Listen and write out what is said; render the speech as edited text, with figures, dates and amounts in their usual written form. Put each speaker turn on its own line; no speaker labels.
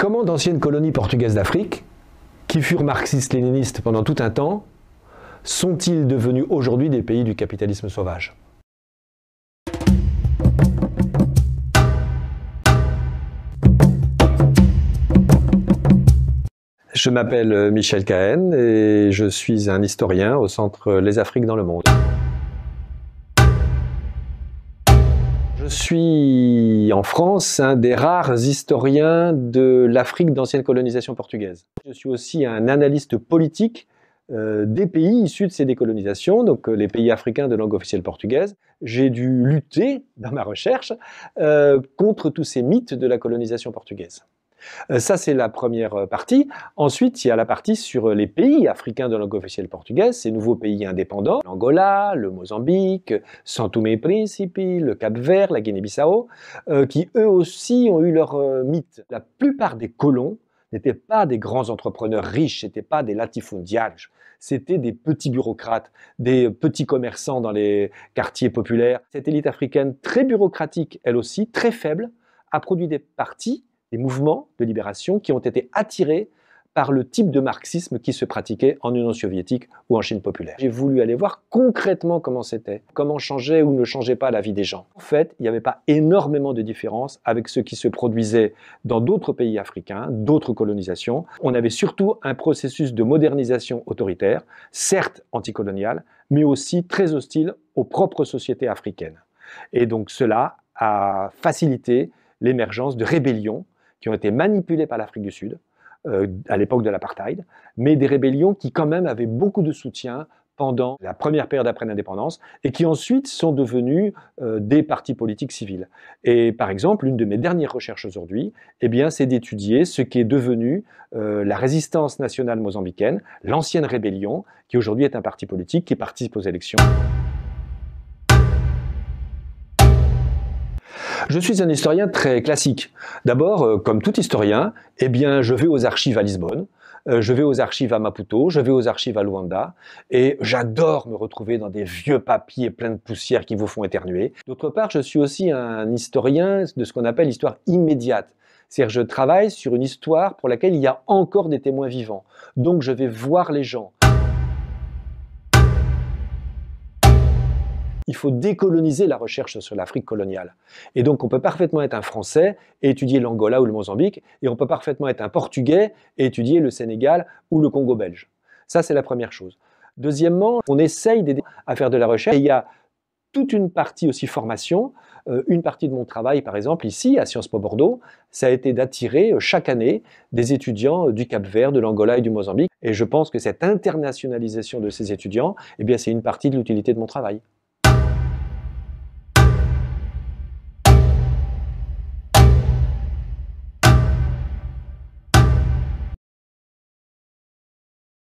Comment d'anciennes colonies portugaises d'Afrique, qui furent marxistes-léninistes pendant tout un temps, sont-ils devenus aujourd'hui des pays du capitalisme sauvage ? Je m'appelle Michel Cahen et je suis un historien au Centre Les Afriques dans le monde. Je suis en France un des rares historiens de l'Afrique d'ancienne colonisation portugaise. Je suis aussi un analyste politique des pays issus de ces décolonisations, donc les pays africains de langue officielle portugaise. J'ai dû lutter dans ma recherche contre tous ces mythes de la colonisation portugaise. Ça, c'est la première partie. Ensuite, il y a la partie sur les pays africains de langue officielle portugaise, ces nouveaux pays indépendants, l'Angola, le Mozambique, São Tomé et Príncipe, le Cap-Vert, la Guinée-Bissau, qui eux aussi ont eu leur mythe. La plupart des colons n'étaient pas des grands entrepreneurs riches, n'étaient pas des latifundiaires, c'était des petits bureaucrates, des petits commerçants dans les quartiers populaires. Cette élite africaine très bureaucratique, elle aussi, très faible, a produit des partis, des mouvements de libération qui ont été attirés par le type de marxisme qui se pratiquait en Union soviétique ou en Chine populaire. J'ai voulu aller voir concrètement comment c'était, comment changeait ou ne changeait pas la vie des gens. En fait, il n'y avait pas énormément de différence avec ce qui se produisait dans d'autres pays africains, d'autres colonisations. On avait surtout un processus de modernisation autoritaire, certes anticolonial, mais aussi très hostile aux propres sociétés africaines. Et donc cela a facilité l'émergence de rébellions qui ont été manipulés par l'Afrique du Sud à l'époque de l'apartheid, mais des rébellions qui quand même avaient beaucoup de soutien pendant la première période après l'indépendance et qui ensuite sont devenus des partis politiques civils. Et par exemple, une de mes dernières recherches aujourd'hui, eh bien, c'est d'étudier ce qui est devenu la résistance nationale mozambicaine, l'ancienne rébellion, qui aujourd'hui est un parti politique qui participe aux élections. Je suis un historien très classique. D'abord, comme tout historien, eh bien, je vais aux archives à Lisbonne, je vais aux archives à Maputo, je vais aux archives à Luanda, et j'adore me retrouver dans des vieux papiers pleins de poussière qui vous font éternuer. D'autre part, je suis aussi un historien de ce qu'on appelle l'histoire immédiate. C'est-à-dire, je travaille sur une histoire pour laquelle il y a encore des témoins vivants. Donc, je vais voir les gens. Il faut décoloniser la recherche sur l'Afrique coloniale. Et donc, on peut parfaitement être un Français et étudier l'Angola ou le Mozambique, et on peut parfaitement être un Portugais et étudier le Sénégal ou le Congo belge. Ça, c'est la première chose. Deuxièmement, on essaye d'aider à faire de la recherche, et il y a toute une partie aussi formation. Une partie de mon travail, par exemple, ici, à Sciences Po Bordeaux, ça a été d'attirer chaque année des étudiants du Cap-Vert, de l'Angola et du Mozambique. Et je pense que cette internationalisation de ces étudiants, eh bien, c'est une partie de l'utilité de mon travail.